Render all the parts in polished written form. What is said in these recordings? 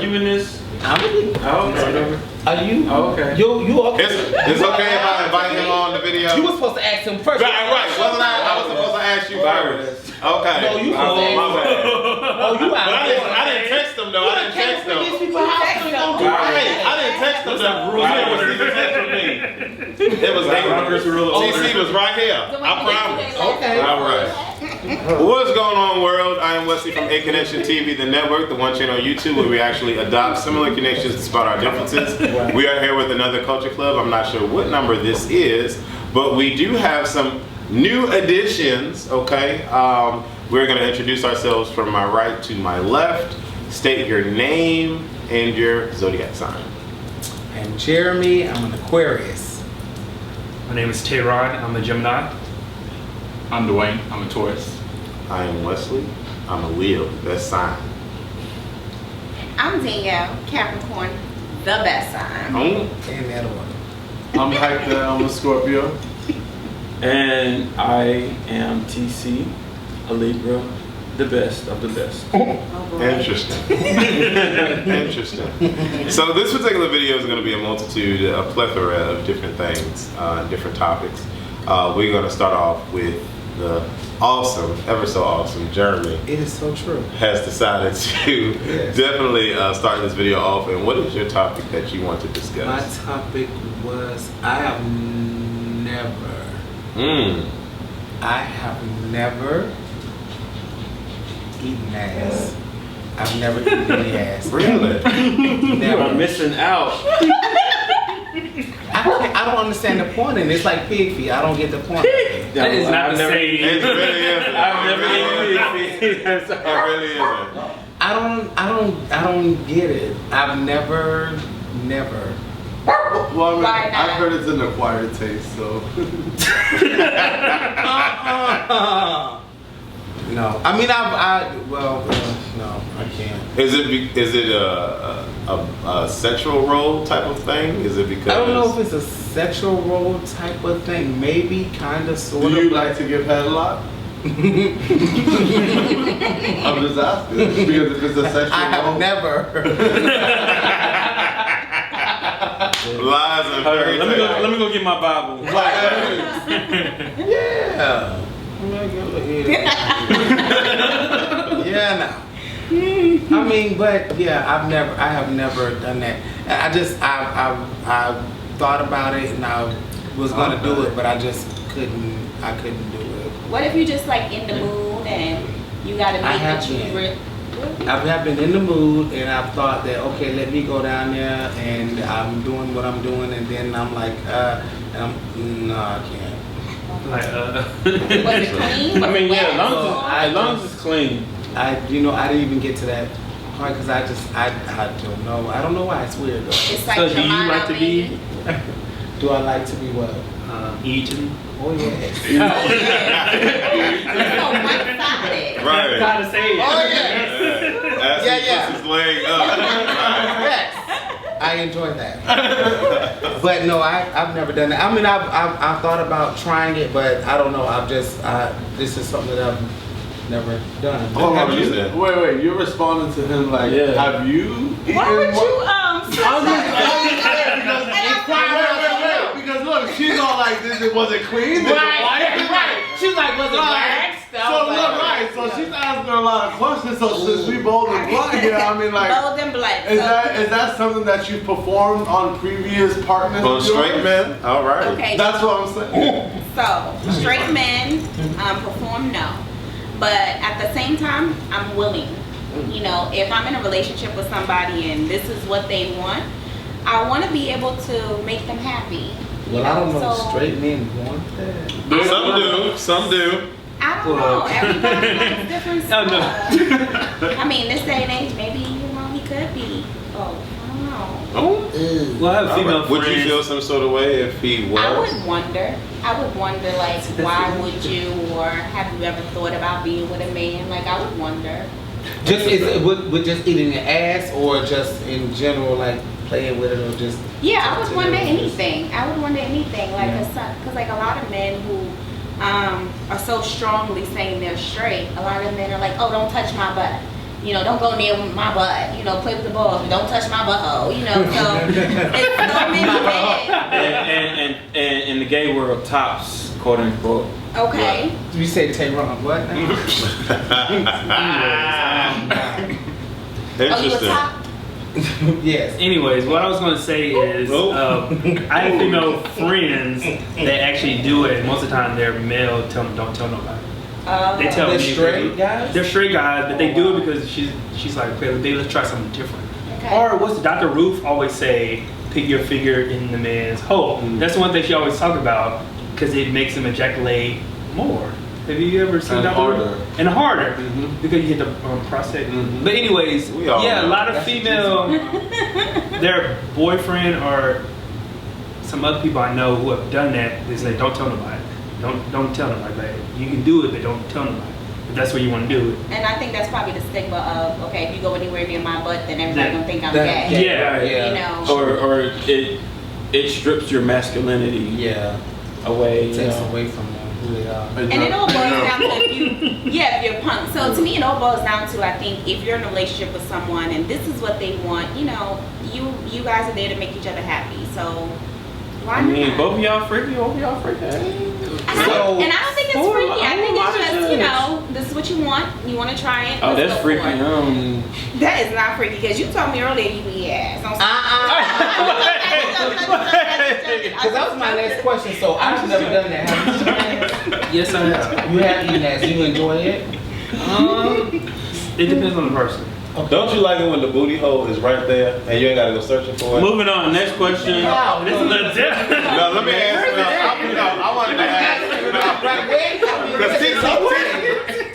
you in this? I'm in it. Oh, okay. Are you? Oh, okay. You okay? It's okay if I invite him on the video. You were supposed to ask him first. Right. Wasn't I was supposed to ask you first. Okay. No, you supposed to ask my bad. Oh, you out. But I didn't text him though. I didn't text him. I didn't text him though. It was CC was right here. I promise. Okay. All right. What's going on, world? I am Wesley from Aconnectiontv, the network, the one channel on YouTube where we actually adopt similar connections despite our differences. We are here with another Culture Club. I'm not sure what number this is, but we do have some new additions, okay? We're going to introduce ourselves from my right to my left. State your name and your zodiac sign. I'm Jeremy. I'm an Aquarius. My name is Tayrod. I'm a Gemini. I'm Dwayne. I'm a Taurus. I am Wesley. I'm a Leo. That's sign. I'm Danielle, Capricorn, the best sign. Oh. And that one. I'm Hector. I'm a Scorpio. And I am TC, a Libra, the best of the best. Oh boy. Interesting. Interesting. So this particular video is going to be a plethora of different things, different topics. We're going to start off with the awesome, ever so awesome Jeremy. It is so true. Has decided to definitely start this video off. And what is your topic that you want to discuss? My topic was I have never eaten ass. I've never eaten any ass. Really? You are missing out. I don't understand the point in it. It's like pig feet. I don't get the point. That is not the same. It really isn't. I've never eaten pig. It really isn't. I don't get it. I've never. Well, I mean, Why not? I've heard it's an acquired taste, so. No. I mean, no, I can't. Is it a sexual role type of thing? Is it because I don't know if it's a sexual role type of thing. Maybe, kind of, sort of. Do you like to give head a lot? I'm just asking. Because if it's a sexual I have role. never. lies and fairy tales? Let me go get my Bible. Yeah. Yeah, no. I mean, but yeah, I have never done that. I thought about it and I was gonna do it, but I couldn't do it. What if you just like in the mood and you gotta make what you I've been in the mood and I've thought that, okay, let me go down there and I'm doing what I'm doing and then I'm like, no, I can't. Was it clean? I mean, yeah, Wet? as long as it's clean. I didn't even get to that part because I don't know. I don't know why it's weird though. It's like So do you July like to be Do I like to be what? eaten? Oh yes. It's so one-sided. Right. Gotta say it. Oh yes. As Yeah, he yeah. puts his leg up. Yes. I enjoy that. But no, I've never done that. I mean, I've thought about trying it, but I don't know. This is something that I've never done. Hold on, you said? wait, you're responding to him like, have you eaten Why would more? Because look, she's all like, was it clean? Right. She's like, was it waxed? So she's asking a lot of questions. So since we both are blunt here, I mean, like, Bold and blunt. is that something that you performed on previous partners? On of straight yours? men? All right. Okay. That's what I'm saying. So straight men perform no, but at the same time, I'm willing. You know, if I'm in a relationship with somebody and this is what they want, I want to be able to make them happy. Well, I don't know. So, Straight men want that. Some do. I don't know. Everybody likes different stuff. No. I mean, this day and age, maybe he could be. Oh, I don't know. Oh. Well, I have female Right. Would you friends. feel some sort of way if he was? I would wonder, like, why would you, or have you ever thought about being with a man? Like, I would wonder. Would just eating the ass or just in general, like playing with it or just. Yeah, I would wonder anything. Like, because like a lot of men who are so strongly saying they're straight, a lot of men are like, oh, don't touch my butt. you know, don't go near my butt, you know, play with the balls, don't touch my butthole, you know, so it's so many men. And in the gay world, tops, quote unquote. Okay. Did you say take wrong what now? Oh, you a Interesting. top? Yes. Anyways, what I was going to say is, I have female friends that actually do it. Most of the time, they're male. Don't tell nobody. They tell They're me straight guys? They're straight guys, but they do it because she's like, okay, baby, let's try something different. Okay. Or what's Dr. Ruth always say? Put your finger in the man's hole. That's the one thing she always talk about because it makes him ejaculate more. Have you ever seen And Dr. harder. Ruth? And harder because you hit the prostate. But anyways, We all yeah, a know. lot of female, their boyfriend or some other people I know who have done that. They say, don't tell nobody. Don't tell nobody. But you can do it, but don't tell nobody. If that's what you want to do it. And I think that's probably the stigma of, okay, if you go anywhere near my butt, then everybody Yeah. gonna think I'm That- gay. Yeah. You know. Or it strips your masculinity Yeah. away. It You takes know. away from them who they are. And it all boils down to if you're punk. So to me, it all boils down to, I think, if you're in a relationship with someone and this is what they want, you know, you guys are there to make each other happy. So why I mean, not? both of y'all freaky. And I don't think it's freaky. I think it's just, you know, this is what you want. You want to try it. Oh, let's that's go freaky. for it. That is not freaky because you told me earlier you eat ass. Because that was my next question. So I've never done that. Have you done that? Yes, I have. You have eaten ass. You enjoy it? It depends on the person. Don't you like it when the booty hole is right there and you ain't gotta go searching for it? Moving on. Next question. Wow. This is legit. No, let me ask. I wanted to ask. Because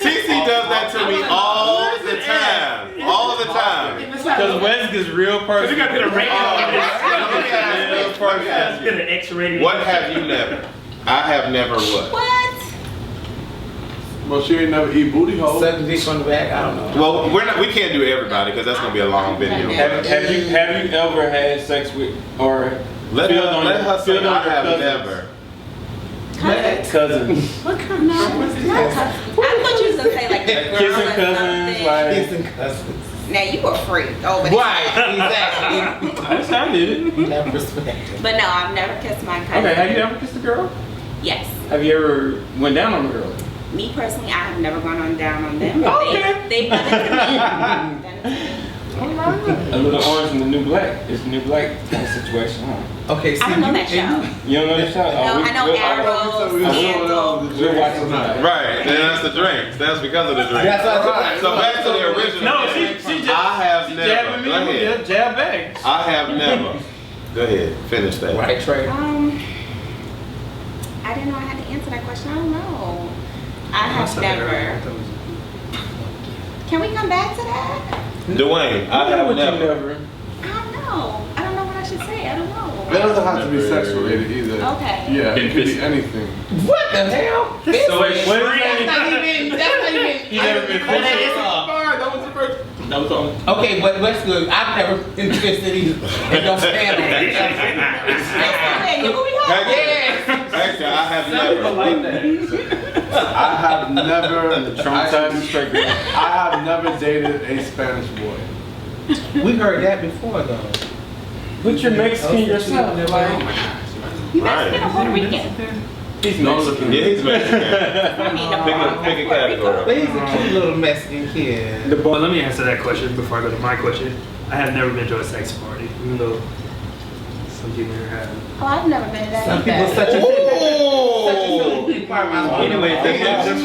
TC does that to me all the time. All the time. Because Wes is real person. You got to get a rating on this. Let me ask you. Get an X rating. What have you never? I have never what? What? Well, she ain't never eat booty hole. Suck dick on the back? I don't know. Well, we can't do everybody because that's gonna be a long video. Have you ever had sex with or Let filled on her your- say filled on I your have cousins? never. Cousins. What kind? No, it's not cousins. I thought you was gonna say like a girl Kissing or cousins, something. like Kissing cousins. Now you a freak over there. Right, exactly. that's how I did it. That perspective. But no, I've never kissed my cousin. Okay, have you ever kissed a girl? Yes. Have you ever went down on a girl? Me personally, I have never gone on down on them. Okay. They've done it to me. Done it to me. A little orange and the new black. It's the new black kind of situation, huh? Okay, see, I don't know that show. You don't know the show? No, I know Arrow, Scandal. We'll watch it tonight. Right, then that's the drinks. That's because of the drinks. That's what I So back to the original. No, she just I have never. jabbing me Go ahead. with jab back. I have never. Go ahead, finish that. Right, Trey. I didn't know I had to answer that question. I don't know. I have never. Can we come back to that? Dwayne, I have never. I don't know. I don't know what I should say. I don't know. That doesn't have to be sex related either. Okay. Yeah, it could be anything. What the hell? So wait, what is That's not even. You never been That kissed? that was the first. That was on. Okay, but that's good. I've never been kissed either. And don't stand on it. Yes. Actually, I have never. like that. I have never. Traumatized straight girl. I have never dated a Spanish boy. We heard that before though. But you're Mexican yourself. You Mexican or Puerto Rican? He's Mexican. Yeah, he's Mexican. I mean, Pick a category. But he's a cute little Mexican kid. Well, let me answer that question before I go to my question. I have never been to a sex party, even though some people here have. Oh, I've never been to that. Some people either. such a Oh! Anyway, the question.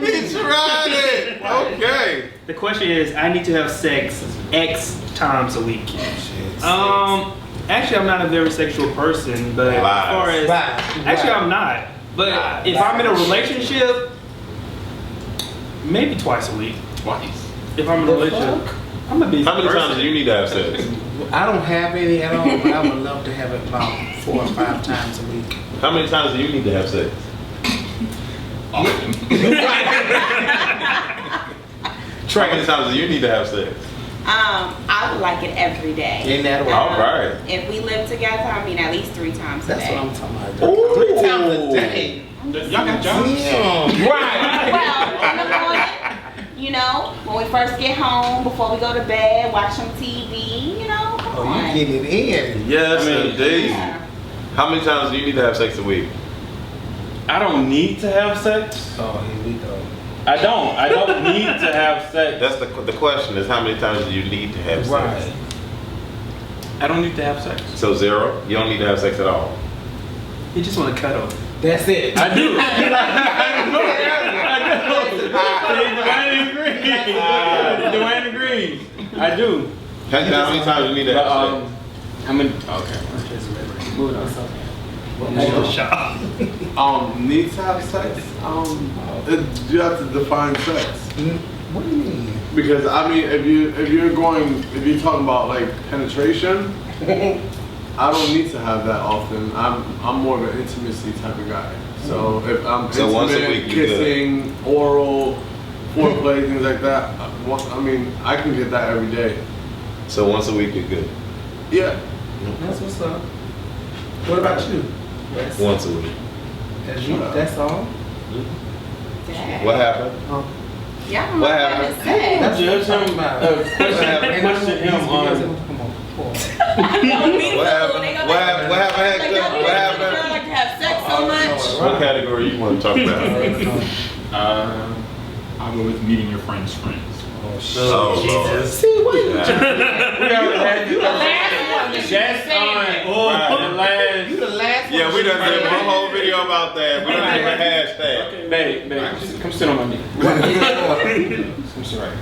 He tried it. Okay. The question is, I need to have sex X times a week. Actually, I'm not a very sexual person, but as far as actually, I'm not. But if I'm in a relationship, maybe twice a week. Twice. If I'm in a relationship, I'm a busy How many person. times do you need to have sex? I don't have any at all, but I would love to have it about 4 or 5 times a week. How many times do you need to have sex? How many times do you need to have sex? I would like it every day. In that way. All right. If we live together, I mean at least 3 times a That's day. what I'm talking about. Ooh. 3 times a day. Y'all got jobs? Damn. Right. Well, in the morning, You know, when we first get home, before we go to bed, watch some TV. You know, come Oh, on. you getting it in. Yes, I mean, indeed. Yeah. How many times do you need to have sex a week? I don't need to have sex. Oh, here we go. I don't need to have sex. That's the question is how many times do you need to have sex? Right. I don't need to have sex. So 0? You don't need to have sex at all. You just want to cuddle. That's it. I do. Dwayne agrees. I do. How many times do you need to have sex? How many? Okay. Moving on. Need to have sex? You have to define sex. What do you mean? Because I mean, if you're talking about like penetration, I don't need to have that often. I'm more of an intimacy type of guy. So if I'm So once a intimate, week you kissing, oral, foreplay, things like that, I mean, I can get that every day. So once a week you're good. Yeah. That's what's up. What about you? Once a week. That's all? Dang. What happened? Y'all don't What know happened? what to say. That's Judge him. Question him on. What happened? What happened? What happened? Like, y'all What happened? like to have sex so much. What category you want to talk about? I'll go with meeting your friend's friends. Oh, Lord. See, what? We already had You the last one that should That's say on. that. The last. You the last one. Yeah, we done did a whole video about that. We done did a hashtag. Babe, come sit on my knee. I'm sorry.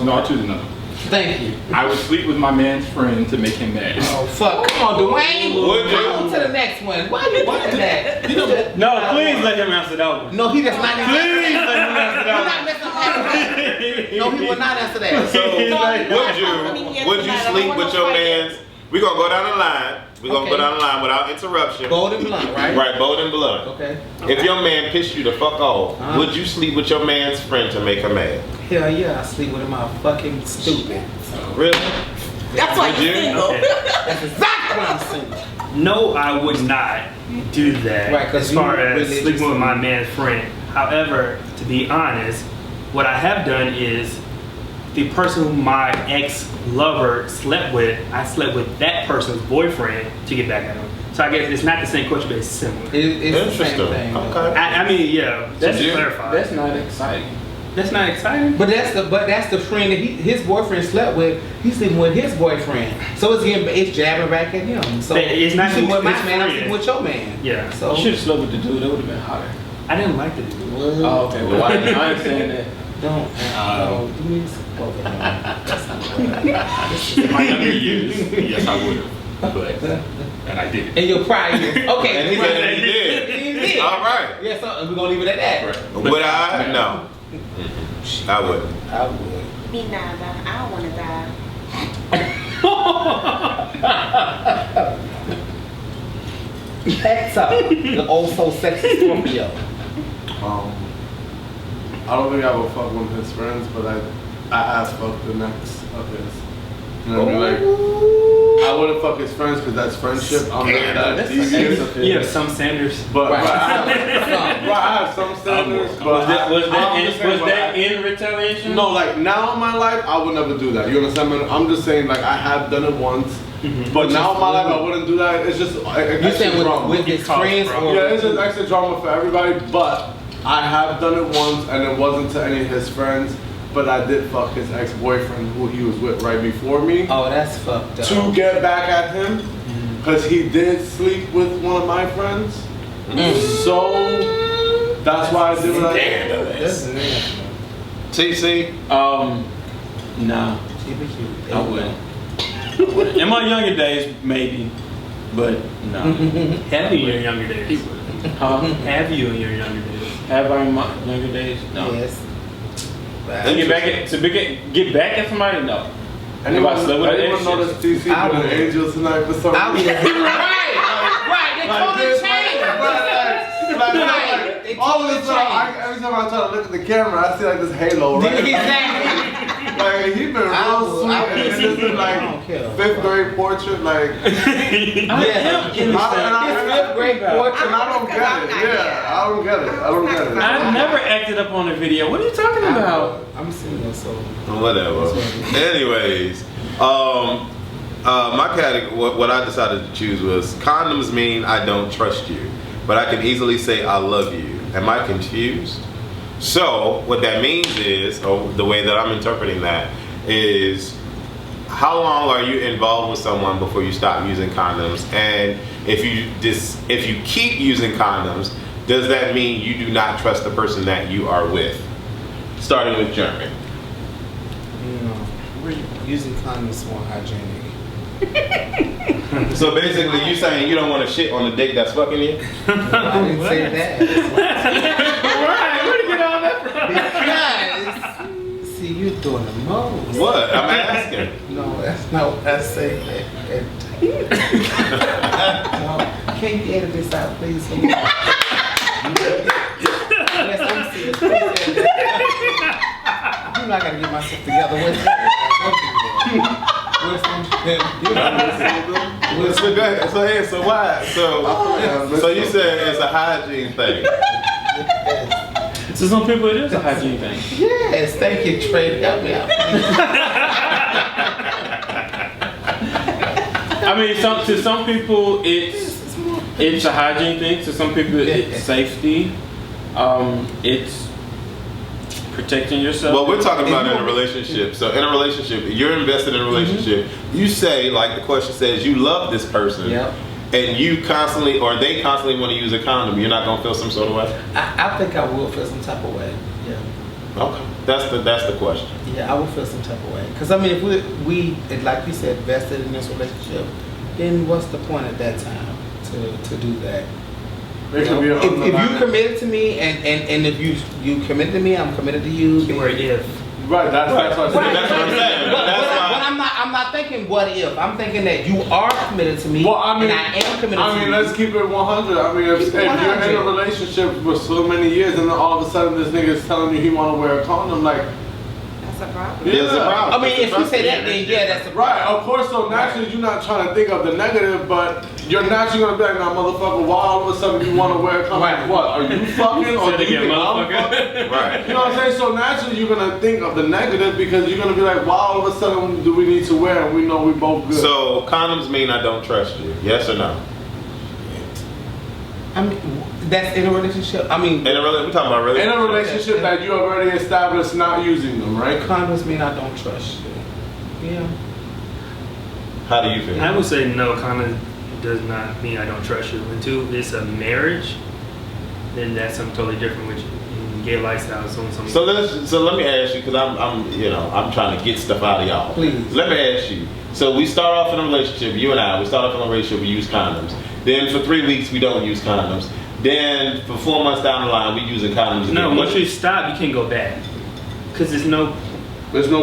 No, I'll choose another. Thank you. I would sleep with my man's friend to make him mad. Oh, fuck. Come on, Dwayne. Would you? On to the next one. Why you doing that? No, please let him answer that one. No, he does not answer Please let him answer We're not that messing with that. No, he will not answer that. So would you sleep with your man's? We're gonna go down the line. We're gonna go down the line without interruption. Bold and blunt, right? Right, bold and blunt. Okay. If your man pissed you the fuck off, would you sleep with your man's friend to make her mad? Hell yeah, I sleep with him. I'm fucking stupid. Really? That's why Would you're you? single. Okay. That's exactly what I'm saying. No, I would not do that. Right, 'cause as far you as religious sleeping with my and- man's friend. However, to be honest, what I have done is the person who my ex-lover slept with, I slept with that person's boyfriend to get back at him. So I guess it's not the same question, but it's similar. It's the same Interesting. thing. Okay. I mean, yeah, just to you- clarify. That's not exciting. That's not exciting. But that's the friend that his boyfriend slept with. He's sleeping with his boyfriend, so it's jabbing back at him. So But it's not you sleep with my his man. I'm friend. sleeping with your man. Yeah. So You should have slept with the dude. That would have been hotter. I didn't like the dude. Oh, okay. Well, I understand that. don't. Do me In my younger years, yes, I would have. But, and I did. in your prior years. Okay. And he right. said he did. He did. All right. Yeah, so we're gonna leave it at that. Right. Would I? No. I wouldn't. I would. Me neither. I don't want to die. Hector, the old so sexy Scorpio. I don't think I would fuck one of his friends, but I ass fuck the next of his. You know what I mean? Like, I wouldn't fuck his friends because that's friendship. I'm not that devious. You have some standards. But Right. I have some standards. But Was that I- in retaliation? No, like now in my life, I would never do that. You understand? Man? I'm just saying, like I have done it once, but now in my life, I wouldn't do that. It's just You extra saying drama. with his friends or? Yeah, it's just extra drama for everybody. But I have done it once, and it wasn't to any of his friends. But I did fuck his ex-boyfriend, who he was with right before me, Oh, that's fucked up. to get back at him, because he did sleep with one of my friends. So that's why I did what I did. That's nasty. TC? Nah, I wouldn't. In my younger days, maybe, but no. Have you in your younger days? Huh? Have you in your younger days? Have I in my younger days? No. Yes. To get back at somebody? No. Anyone If I slept with an ex, notice TC I with an would. angel tonight for some I would. reason? Right. They totally changed. They All of totally a sudden, every time I try to look at the camera, I see like this halo, right? Exactly. Like he been real sweet, and then this don't care. 5th grade portrait, like. Yeah. in the His 5th grade portrait. And I don't get it. Yeah, I don't get it. I don't get it. I've never acted up on a video. What are you talking about? I'm single, so. Whatever. Anyways, my category, what I decided to choose was condoms mean I don't trust you, but I can easily say I love you. Am I confused? So what that means is, or the way that I'm interpreting that is, how long are you involved with someone before you stop using condoms? And if you keep using condoms, does that mean you do not trust the person that you are with? Starting with Jeremy. We're using condoms more hygienic. So basically, you saying you don't want to shit on the dick that's fucking you? I didn't say that. Right, where did you get all that from? Because, see, you're doing the most. What? I'm asking. No, that's not what I say. No, can you edit this out, please? Yes, I'm serious. Please edit this out. You know I gotta get myself together with that. So you said it's a hygiene thing. To some people, it is a hygiene thing. Yes, thank you, Trey. Help me out. I mean, to some people, it's a hygiene thing. To some people, it's safety. It's protecting yourself. Well, we're talking about in a relationship. So in a relationship, you're invested in a relationship. You say, like the question says, you love this person. Yep. And you constantly, or they constantly want to use a condom. You're not gonna feel some sort of way. I think I will feel some type of way. Yeah. Okay. That's the question. Yeah, I will feel some type of way. Because I mean, if we like you said, vested in this relationship, then what's the point at that time to do that? It could be If you committed to me, and if you committed to me, I'm committed to you. Keyword if. Right, that's what I'm saying. That's what I'm saying. But That's why. I'm not thinking what if. I'm thinking that you are committed to me, Well, I mean, and I am committed to you. I mean, let's keep it 100. I mean, if you're in a relationship for so many years and then all of a sudden this nigga is telling you he want to wear a condom, like, That's a problem. Yeah, it's a problem. I mean, if you say that, then yeah, that's the right, of course, so naturally you're not trying to think of the negative, but you're naturally going to be like, nah, motherfucker, why all of a sudden you want to wear a condom? Right. What, are you fucking or do you think I'm fucking? Right. You know what I'm saying? So naturally you're going to think of the negative because you're going to be like, why all of a sudden do we need to wear and we know we both good? So condoms mean I don't trust you. Yes or no? I mean, that's in a relationship. I mean, We're talking about in relationship. a relationship that you have already established not using them, right? condoms mean I don't trust you. Yeah. How do you feel? I would say no, condom does not mean I don't trust you. Until it's a marriage, then that's something totally different with you. In gay lifestyle, so let me ask you, because I'm trying to get stuff out of y'all. Please. Let me ask you. So we start off in a relationship, you and I, we start off in a relationship, we use condoms. Then for 3 weeks we don't use condoms. Then for 4 months down the line we using condoms again. no, once you stop, you can't go back. Because there's no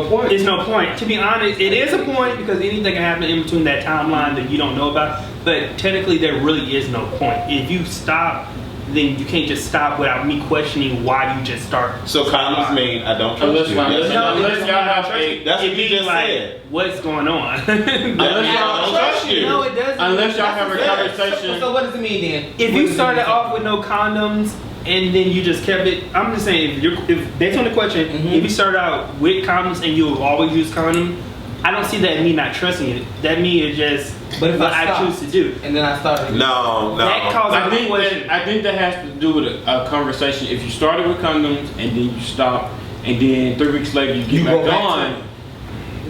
point. There's no point. To be honest, it is a point because anything can happen in between that timeline that you don't know about. But technically, there really is no point. If you stop, then you can't just stop without me questioning why you just start. So condoms mean I don't trust you. Unless y'all have a, that's what you just like, said. what's going on? Unless y'all don't trust you. No, it doesn't. Unless y'all have a conversation. So what does it mean then? If you started off with no condoms and then you just kept it, I'm just saying, if based on the question, if you started out with condoms and you always use condoms, I don't see that me not trusting you. That means just But if what I I stopped, choose to do. and then I started. No. That causes I think that has to do with a conversation. If you started with condoms and then you stop, and then 3 weeks later you get go back back on,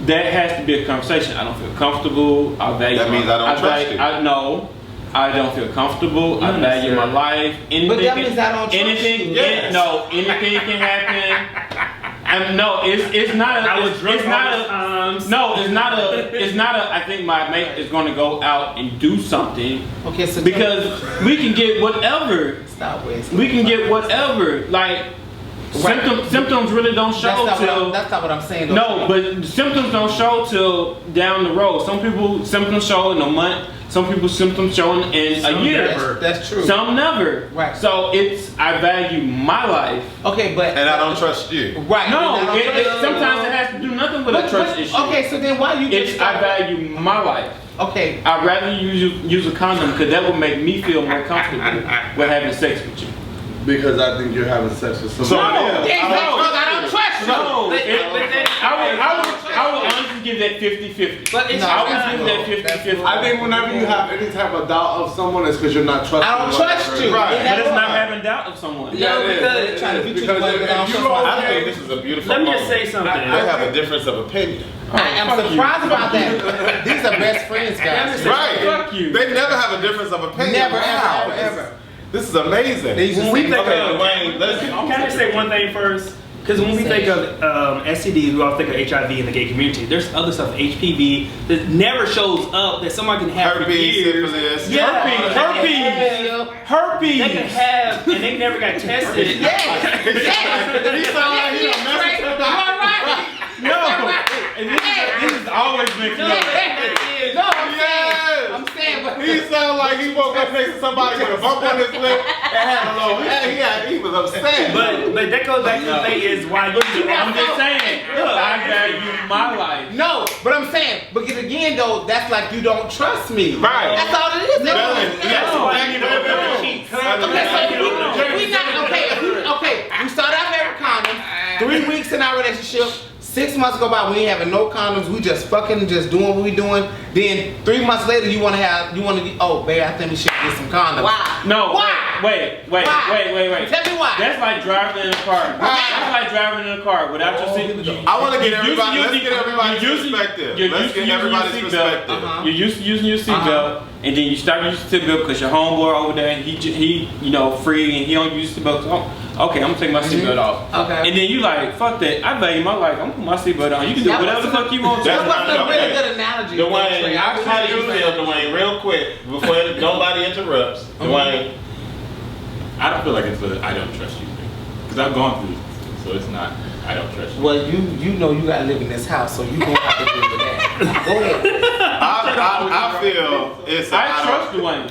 that has to be a conversation. I don't feel comfortable. I value. That means I don't trust you. I don't feel comfortable. I value my life. Anything But that means I don't trust anything, you. Yes. anything can happen. It's not a. I was drunk It's not all a. the times. No, it's not a. It's not a. I think my mate is going to go out and do something Okay, so because we can get whatever. stop wasting. We can get whatever. Like Symptoms really don't show till. That's not what I'm saying. No, but symptoms don't show till down the road. Some people symptoms show in a month. Some people symptoms show in a year. That's true. Some never. Right. So I value my life. Okay, but and I don't trust you. Right. No, sometimes it has to do nothing with a trust issue. Okay, so then why you? I value my life. Okay. I'd rather use a condom because that would make me feel more comfortable with having sex with you. Because I think you're having sex with somebody else. Because I don't trust you. No, I would honestly give that 50-50. But it's I would give that 50-50. I think whenever you have any type of doubt of someone, it's because you're not trusting. I don't trust you. Right. But it's not having doubt of someone. No, because I think this is a beautiful let me moment. just say something. I have a difference of opinion. I am surprised about that. These are best friends, guys. Right. Fuck you. They never have a difference of opinion. Never, Wow. ever. This is amazing. When we think of, Dwayne, can I say one thing first? Because when we think of STD, we all think of HIV in the gay community. There's other stuff, HPV, that never shows up that somebody can have for herpes, years. syphilis. Yeah, herpes. They can have, and they never got tested. He sound like he done messed with somebody. No, this is always mixed up. I'm saying, but He sound like he woke up next to somebody with a bump on his lip and had a little. He was upset. But that goes back to the thing is why you do I'm just saying, I value my life. no, but I'm saying, because again though, that's like you don't trust me. Right. That's all it is. That's why you don't ever cheat. We started out having condoms. 3 weeks in our relationship. 6 months go by, we ain't having no condoms. We just fucking doing what we doing. Then 3 months later, you want to. Oh, babe, I think we should get some condoms. Wow. No. Why? Wait. Tell me why. That's like driving in a car. That's like driving in a car without your seat. I want to get everybody. Let's get everybody's perspective. Let's get everybody's perspective. You're used to using your seatbelt, and then you start using your seatbelt because your homeboy over there, he free, and he don't use seatbelt. Okay, I'm gonna take my seatbelt off. Okay. And then you like, fuck that. I value my life. I'm gonna put my seatbelt on. You can do whatever the fuck you want to. That wasn't a really good analogy. Dwayne, how do you feel, Dwayne? Real quick, before nobody interrupts. Dwayne. I don't feel like it's a I don't trust you thing. Because I've gone through this, so it's not I don't trust you. Well, you know you gotta live in this house, so you gonna have to deal with that. Go ahead. I feel it's. I trust Dwayne.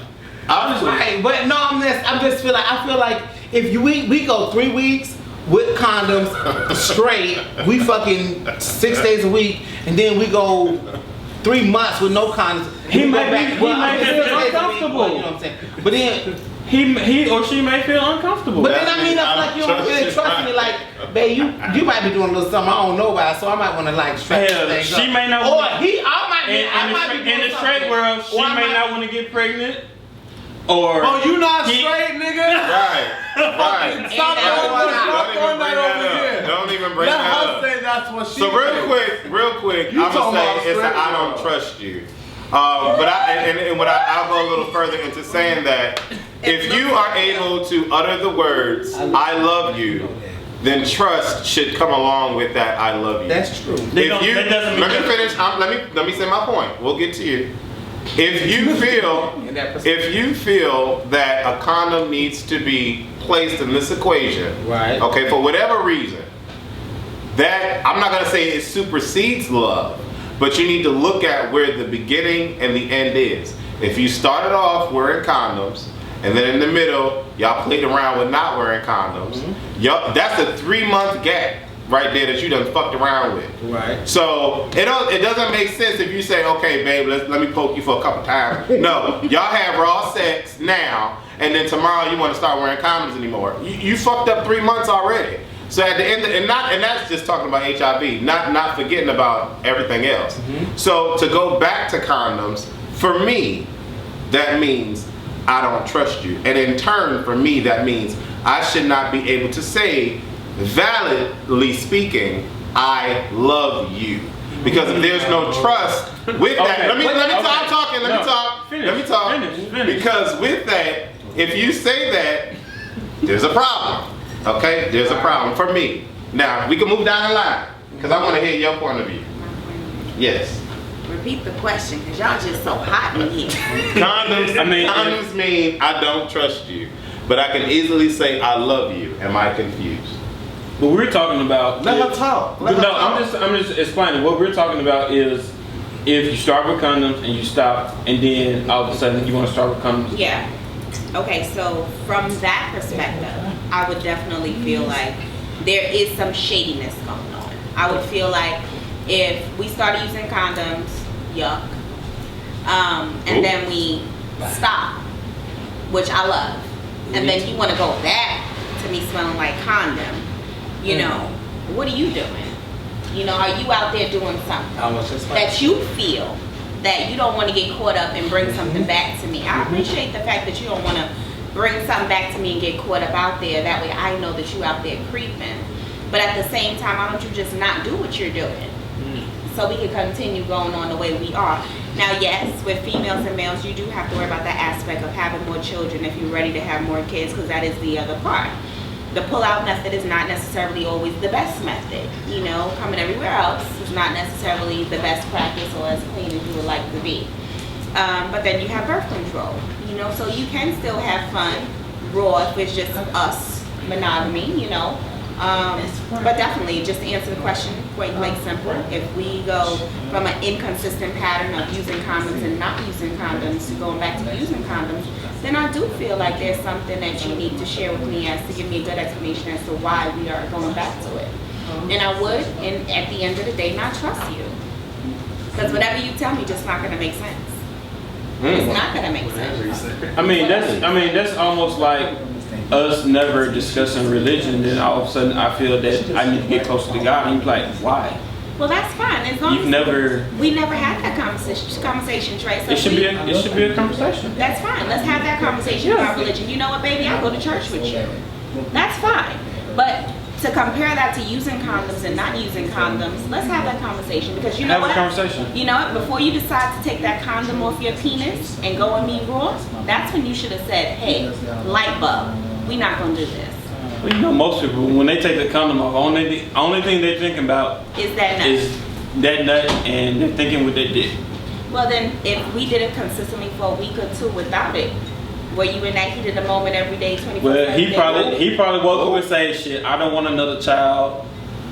Honestly. Right, but no, I feel like if we go 3 weeks with condoms straight, we fucking 6 days a week, and then we go 3 months with no condoms. He might feel uncomfortable. You know what I'm saying? But then he or she may feel uncomfortable. But then I mean, that's like you don't really trust me. Like, babe, you might be doing a little something I don't know about, so I might want to like stretch things up. She may not. Or I might be in the straight world, she may not want to get pregnant. Or you not straight, nigga? Right. Stop throwing that over here. Don't even bring that up. Let her say that's what she. So real quick, I'm gonna say it's I don't trust you. But I'll go a little further into saying that if you are able to utter the words "I love you," then trust should come along with that "I love you." That's true. Let me finish. Let me say my point. We'll get to you. If you feel that a condom needs to be placed in this equation, right? Okay, for whatever reason, that I'm not gonna say it supersedes love, but you need to look at where the beginning and the end is. If you started off wearing condoms, and then in the middle y'all played around with not wearing condoms, that's a 3-month gap right there that you done fucked around with. Right. So it doesn't make sense if you say, okay, babe, let me poke you for a couple times. No, y'all have raw sex now, and then tomorrow you want to start wearing condoms anymore. You fucked up 3 months already. So at the end, and that's just talking about HIV, not forgetting about everything else. So to go back to condoms, for me, that means I don't trust you, and in turn, for me, that means I should not be able to say, validly speaking, I love you. Because if there's no trust with that, let me talk. Finish. Because with that, if you say that, there's a problem. Okay, there's a problem for me. Now we can move down the line because I want to hear your point of view. Yes. Repeat the question, because y'all just so hot in here. Condoms mean I don't trust you, but I can easily say I love you. Am I confused? What we're talking about. Let her talk. Let her talk. I'm just explaining. What we're talking about is if you start with condoms and you stop, and then all of a sudden you want to start with condoms. Yeah. Okay, so from that perspective, I would definitely feel like there is some shadiness going on. I would feel like if we started using condoms, yuck, and then we stop, which I love, and then you want to go back to me smelling like condom, you know, what are you doing? You know, are you out there doing something that you feel that you don't want to get caught up and bring something back to me? I appreciate the fact that you don't want to bring something back to me and get caught up out there. That way I know that you out there creeping. But at the same time, why don't you just not do what you're doing? So we can continue going on the way we are. Now, yes, with females and males, you do have to worry about that aspect of having more children if you're ready to have more kids, because that is the other part. The pull-out method is not necessarily always the best method. You know, coming everywhere else is not necessarily the best practice or as clean as you would like to be. But then you have birth control, you know, so you can still have fun raw if it's just us, monogamy, you know. But definitely, just to answer the question, quite simple, if we go from an inconsistent pattern of using condoms and not using condoms to going back to using condoms, then I do feel like there's something that you need to share with me as to give me a good explanation as to why we are going back to it. And I would, and at the end of the day, not trust you. Because whatever you tell me just not going to make sense. It's not going to make sense. I mean, that's almost like us never discussing religion, then all of a sudden I feel that I need to get closer to God, and you're like, why? Well, that's fine. As long as we never had that conversation, Trey. So it should be a conversation. That's fine. Let's have that conversation about religion. You know what, baby? I go to church with you. That's fine. But to compare that to using condoms and not using condoms, let's have that conversation, because you know what? Have a conversation. You know what? Before you decide to take that condom off your penis and go on me raw, that's when you should have said, "Hey, light bulb, we not gonna do this." Well, you know, most people, when they take the condom off, only thing they're thinking about is that nut, and they're thinking with their dick. Well, then, if we did it consistently for a week or two without it, were you in that heat of the moment every day, 24/7? Well, he probably woke up and say, "Shit, I don't want another child.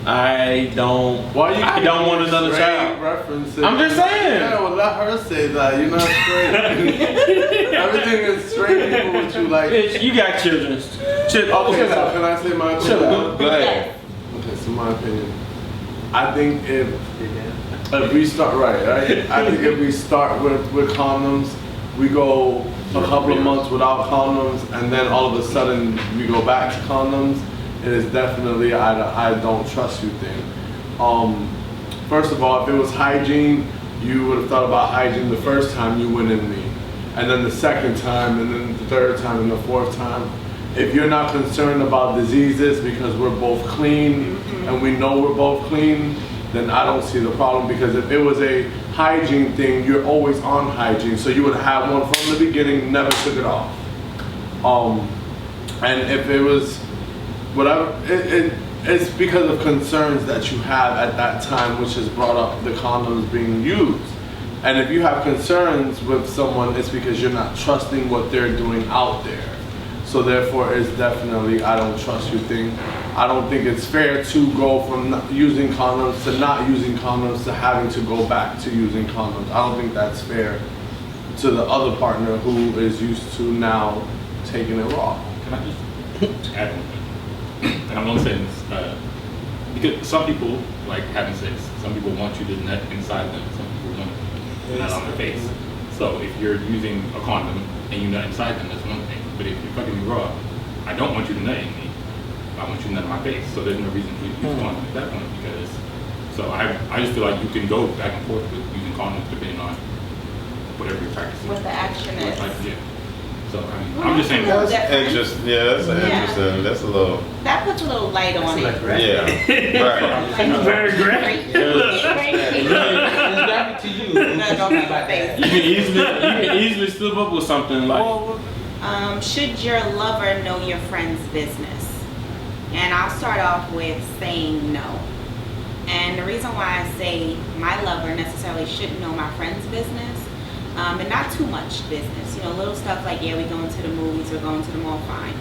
I don't want another child." References. I'm just saying. Yeah, well, let her say that. You're not straight. Everything is straight people with you like. Bitch, you got children. Okay, so can I say my opinion? Go ahead. Okay, so my opinion. I think if we start right, I think if we start with condoms, we go a couple of months without condoms, and then all of a sudden we go back to condoms. It is definitely I don't trust you thing. First of all, if it was hygiene, you would have thought about hygiene the first time you went in me, and then the second time, and then the third time, and the fourth time. If you're not concerned about diseases because we're both clean and we know we're both clean, then I don't see the problem, because if it was a hygiene thing, you're always on hygiene, so you would have one from the beginning, never took it off. And if it was whatever, it's because of concerns that you have at that time, which has brought up the condoms being used. And if you have concerns with someone, it's because you're not trusting what they're doing out there. So therefore, it's definitely I don't trust you thing. I don't think it's fair to go from not using condoms to not using condoms to having to go back to using condoms. I don't think that's fair to the other partner who is used to now taking it raw. Can I just add one thing? And I'm only saying this because some people like having sex. Some people want you to nut inside them. Some people want nut on their face. So if you're using a condom and you nut inside them, that's one thing. But if you're fucking me raw, I don't want you to nut in me. I want you to nut in my face. So there's no reason to use condoms at that point, because so I just feel like you can go back and forth with using condoms depending on whatever you're practicing. What the action is. Yeah. So I mean, I'm just saying. That's interesting. Yeah, that's interesting. That's a little. That puts a little light on it. Yeah. Right. Very great. To you. You can easily slip up with something like. Should your lover know your friend's business? And I'll start off with saying no. And the reason why I say my lover necessarily shouldn't know my friend's business, and not too much business, you know, little stuff like, yeah, we going to the movies, we're going to the mall, fine.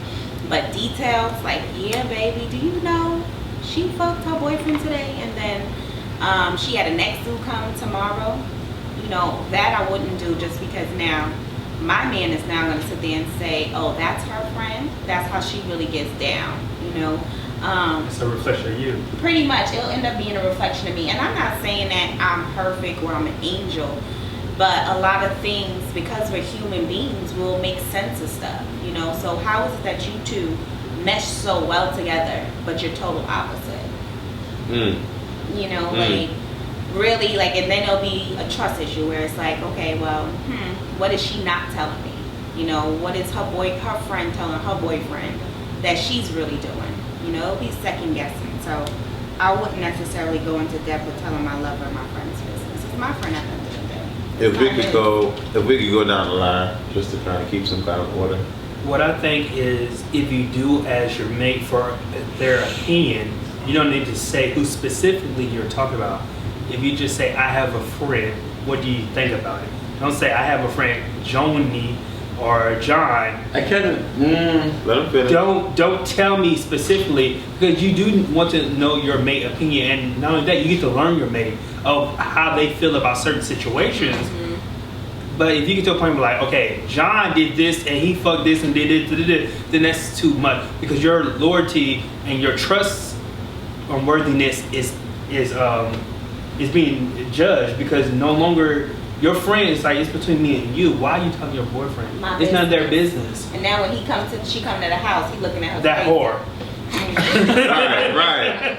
But details like, yeah, baby, do you know she fucked her boyfriend today, and then she had a next dude come tomorrow. You know, that I wouldn't do, just because now my man is now going to sit there and say, oh, that's her friend. That's how she really gets down, you know. It's a reflection of you. Pretty much. It'll end up being a reflection of me. And I'm not saying that I'm perfect or I'm an angel, but a lot of things, because we're human beings, will make sense of stuff, you know. So how is it that you two mesh so well together, but you're total opposite? You know, like, really, like, and then it'll be a trust issue where it's like, okay, well, what is she not telling me? You know, what is her friend telling her boyfriend that she's really doing? You know, it'll be second guessing. So I wouldn't necessarily go into depth with telling my lover my friend's business. It's my friend at the end of the day. If we could go down the line just to kind of keep some kind of order. What I think is, if you do ask your mate for their opinion, you don't need to say who specifically you're talking about. If you just say, I have a friend, what do you think about it? Don't say, I have a friend, Joni or John. I can't. Let him finish. Don't tell me specifically, because you do want to know your mate opinion, and not only that, you get to learn your mate of how they feel about certain situations. But if you get to a point where, like, okay, John did this and he fucked this and did it, then that's too much, because your loyalty and your trust unworthiness is being judged, because no longer your friend is like, it's between me and you. Why are you telling your boyfriend? It's none of their business. And now when she come to the house, he looking at her. That whore.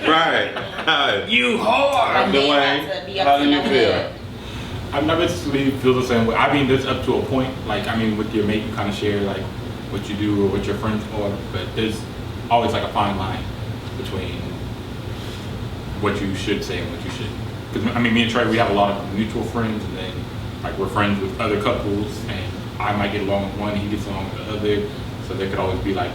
Right. You whore. Dwayne, how do you feel? I've never necessarily feel the same way. I mean, there's up to a point. Like, I mean, with your mate, you kind of share like what you do or what your friends are, but there's always like a fine line between what you should say and what you shouldn't. Because I mean, me and Trey, we have a lot of mutual friends, and then like we're friends with other couples, and I might get along with one, he gets along with the other, so there could always be like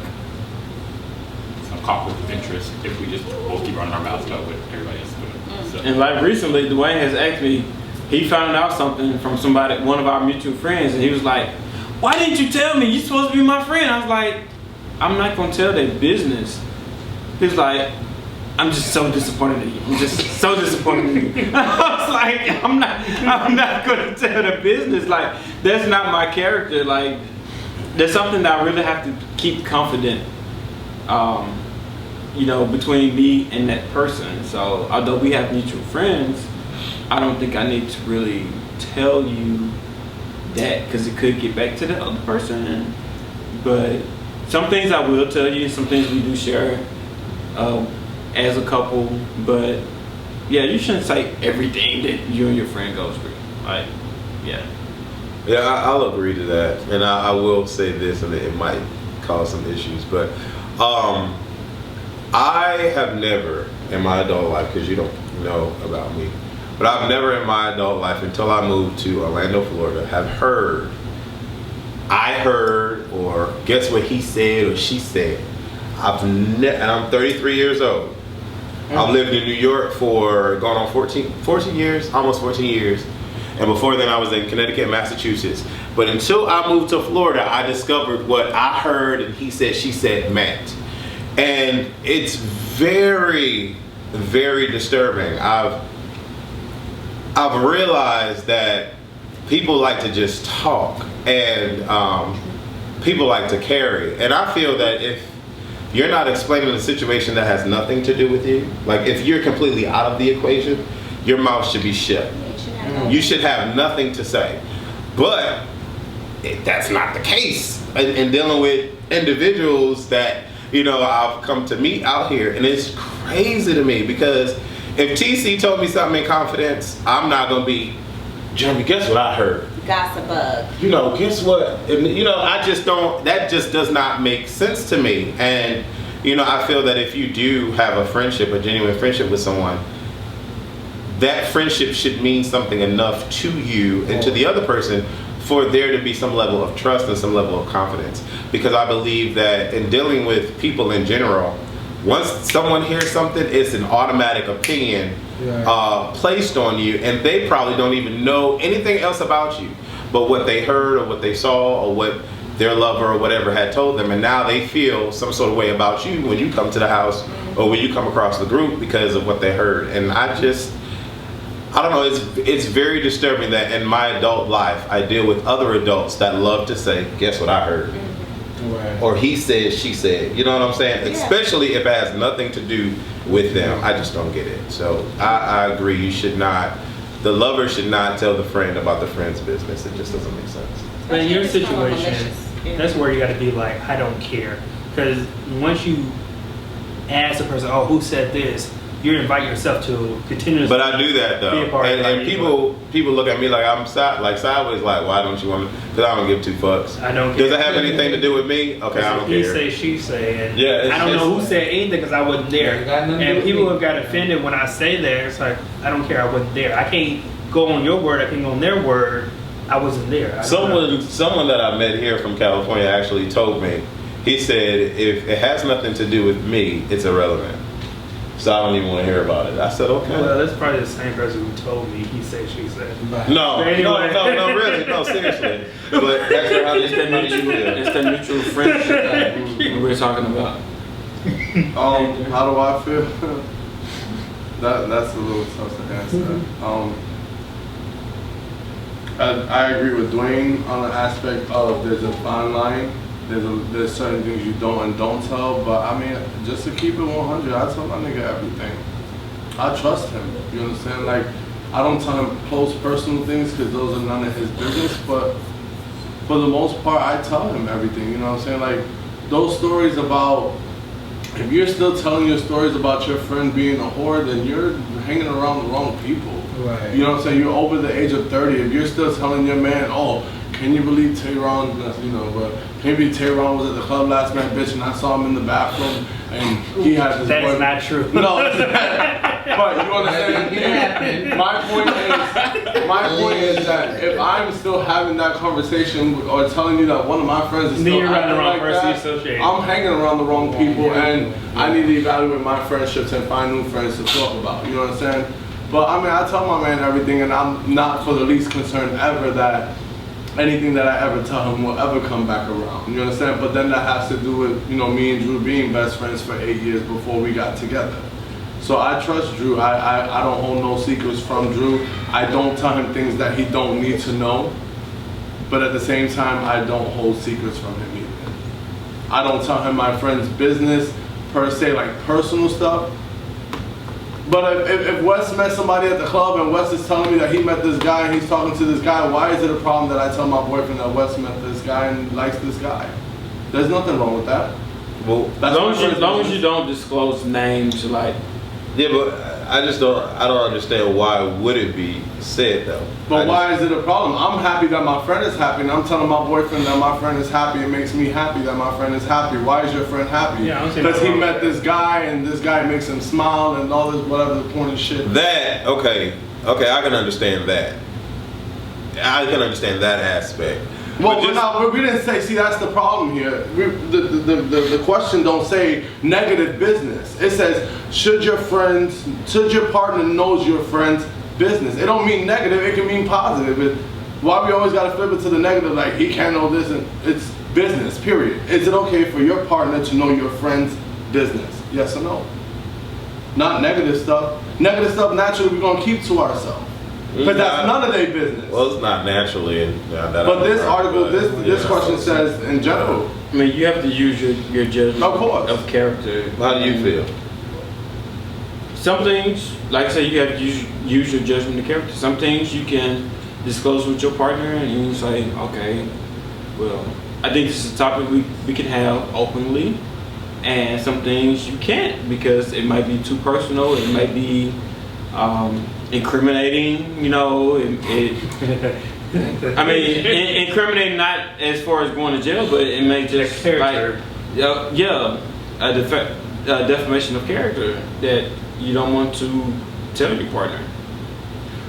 some conflict of interest if we just both keep running our mouths about what everybody else is doing. So. And like recently, Dwayne has asked me, he found out something from somebody, one of our mutual friends, and he was like, why didn't you tell me? You're supposed to be my friend. I was like, I'm not gonna tell their business. He was like, I'm just so disappointed in you. I'm just so disappointed in you. I was like, I'm not gonna tell the business. Like, that's not my character. Like, there's something that I really have to keep confident, you know, between me and that person. So although we have mutual friends, I don't think I need to really tell you that, because it could get back to the other person. But some things I will tell you, some things we do share as a couple. But yeah, you shouldn't say everything that you and your friend goes through. Like, yeah. Yeah, I'll agree to that. And I will say this, and it might cause some issues, but I have never in my adult life, because you don't know about me, but I've never in my adult life, until I moved to Orlando, Florida, have heard, or guess what he said or she said. And I'm 33 years old. I've lived in New York for going on 14 years, almost 14 years. And before then I was in Connecticut, Massachusetts. But until I moved to Florida, I discovered what I heard and he said, she said meant. And it's very, very disturbing. I've realized that people like to just talk, and people like to carry. And I feel that if you're not explaining a situation that has nothing to do with you, like if you're completely out of the equation, your mouth should be shut. You should have nothing to say. But that's not the case in dealing with individuals that, you know, I've come to meet out here. And it's crazy to me, because if TC told me something in confidence, I'm not gonna be, Jeremy, guess what I heard? Gossip bug. You know, guess what? And, you know, I just don't, that just does not make sense to me. And, you know, I feel that if you do have a friendship, a genuine friendship with someone, that friendship should mean something enough to you and to the other person for there to be some level of trust and some level of confidence. Because I believe that in dealing with people in general, once someone hears something, it's an automatic opinion placed on you, and they probably don't even know anything else about you but what they heard or what they saw or what their lover or whatever had told them, and now they feel some sort of way about you when you come to the house or will you come across the group because of what they heard? And I don't know, it's very disturbing that in my adult life, I deal with other adults that love to say, guess what I heard? Right. Or he said, she said, you know what I'm saying? Yeah. Especially if it has nothing to do with them. I just don't get it. So I agree, the lover should not tell the friend about the friend's business. It just doesn't make sense. But in your It's kinda situation, malicious. Yeah. that's where you got to be like, I don't care. Because once you ask the person, oh, who said this, you invite yourself to continuously. But I do that though, Be a part of and it. people look at me like I'm sideways, like why don't you want to? Because I don't give two fucks. I don't care. Does it have anything to do with me? Okay, I don't He care. say, she say, and Yeah, it's I don't know just- who said anything because I wasn't Yeah, it got there. nothing to do And with people me. have got offended when I say that. It's like, I don't care, I wasn't there. I can't go on your word, I can't go on their word. I wasn't there. I don't know. Someone that I met here from California actually told me. He said if it has nothing to do with me, it's irrelevant. So I don't even want to hear about it. I said okay. Well, that's probably the same person who told me. He said, she said. No, Anyway. no, really, no, seriously. But that's how It's that mutual friendship that we were talking about. How do I feel? That's a little tough to answer. I agree with Dwayne on the aspect of there's a fine line. There's certain things you don't and don't tell, but I mean, just to keep it 100, I tell my nigga everything. I trust him. You understand? Like, I don't tell him close personal things because those are none of his business, but for the most part, I tell him everything. You know what I'm saying? Like, those stories about, if you're still telling your stories about your friend being a whore, then you're hanging around the wrong people. Right. You know what I'm saying? You're over the age of 30. If you're still telling your man, oh, can you believe Tehran, you know, but maybe Tehran was at the club last night, bitch, and I saw him in the bathroom, and he had his That is boyfriend. not true. No, but you understand? My point is that if I'm still having that conversation or telling you that one of my friends is Then still you're around acting the wrong like person that, you associate. I'm hanging around the wrong people, and I need to evaluate my friendships and find new friends to talk about. You know what I'm saying? But I mean, I tell my man everything, and I'm not for the least concerned ever that anything that I ever tell him will ever come back around. You understand? But then that has to do with, you know, me and Drew being best friends for 8 years before we got together. So I trust Drew. I don't hold no secrets from Drew. I don't tell him things that he don't need to know. But at the same time, I don't hold secrets from him either. I don't tell him my friend's business per se, like personal stuff. But if Wes met somebody at the club and Wes is telling me that he met this guy and he's talking to this guy, why is it a problem that I tell my boyfriend that Wes met this guy and likes this guy? There's nothing wrong with that. well, As long as you don't disclose names, like yeah, but I don't understand why would it be said though. But why is it a problem? I'm happy that my friend is happy, and I'm telling my boyfriend that my friend is happy. It makes me happy that my friend is happy. Why is your friend happy? Yeah, I don't see Because he nothing wrong met with this guy, and this guy makes him smile, and all this whatever the point of shit. That okay, I can understand that. I can understand that aspect. Well, But we didn't say. See, that's the problem here. The question don't say negative business. It says should your partner knows your friend's business. It don't mean negative. It can mean positive. Why we always gotta flip it to the negative? Like he can't know this, and it's business. Period. Is it okay for your partner to know your friend's business? Yes or no? Not negative stuff. Negative stuff naturally we're gonna keep to ourselves. But that's none of their business. Well, it's not naturally. But this article, this question says in general. I mean, you have to use your judgment Of course. of character. How do you feel? Some things, like I say, you have to use your judgment of character. Some things you can disclose with your partner, and you can say, okay, well, I think this is a topic we can have openly, and some things you can't because it might be too personal. It might be incriminating, you know. I mean, incriminating not as far as going to jail, but it may just character. a defamation of character that you don't want to tell your partner.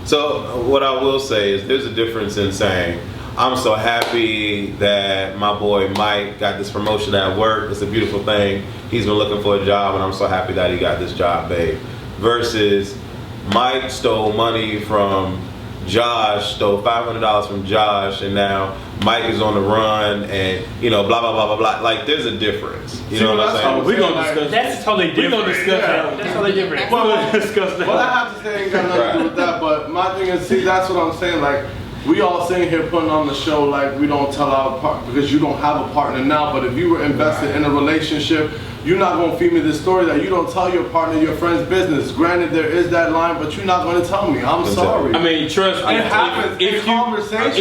So what I will say is there's a difference in saying, I'm so happy that my boy Mike got this promotion at work. It's a beautiful thing. He's been looking for a job and I'm so happy that he got this job, babe. Versus Mike stole money from Josh stole $500 from Josh, and now Mike is on the run, and blah blah blah blah blah. Like, there's a difference. You know what I'm saying? We're gonna discuss. That's totally different. We're gonna discuss that. That's totally different. We're gonna discuss that. What I have to say ain't got nothing to do with that, but my thing is, see, that's what I'm saying. Like, we all sitting here putting on the show like we don't tell our partner because you don't have a partner now. But if you were invested in a relationship, you're not gonna feed me this story that you don't tell your partner your friend's business. Granted, there is that line, but you're not gonna tell me. I'm sorry. I mean, trust me. It happens in conversation.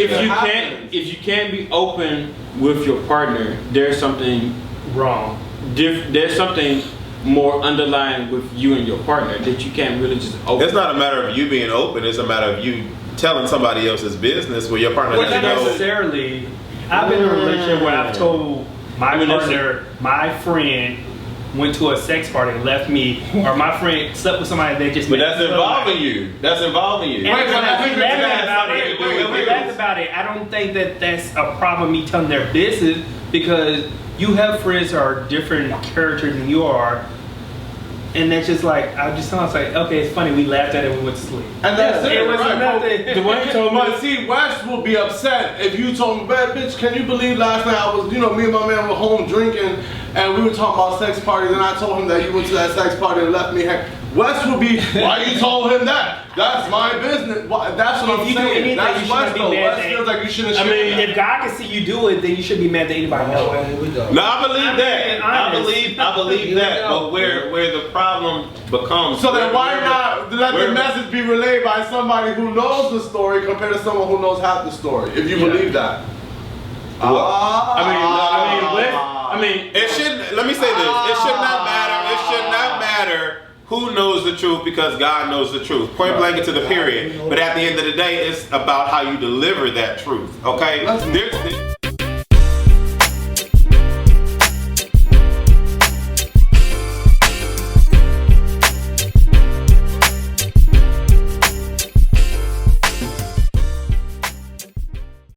If you can't be open with your partner, there's something Wrong. There's something more underlying with you and your partner that you can't really just open. It's not a matter of you being open. It's a matter of you telling somebody else's business where your partner Well, doesn't not know. necessarily. I've been in a relationship where I've told my partner, my friend went to a sex party and left me, or my friend slept with somebody that just. But that's involving you. That's involving you. And we laugh about it. I don't think that that's a problem. Me telling their business because you have friends who are different characters than you are. And that's just like, I just sounds like, okay, it's funny, we laughed at it and we went to sleep. And that's it, was right? nothing. Dwayne told me. But see, West will be upset if you told me, bad bitch, can you believe last night I was, me and my man were home drinking and we were talking about sex parties and I told him that you went to that sex party and left me hang. West will be, why you told him that? That's my business. That's what I'm saying. That's West though. West feels like you shouldn't. I mean, if God can see you do it, then you shouldn't be mad that anybody knows. No, I believe that. I believe that. But where the problem becomes. So then why not let the message be relayed by somebody who knows the story compared to someone who knows half the story? If you believe that. It should. Let me say this. It should not matter. It should not matter who knows the truth because God knows the truth. Point blank into the period. But at the end of the day, it's about how you deliver that truth. Okay.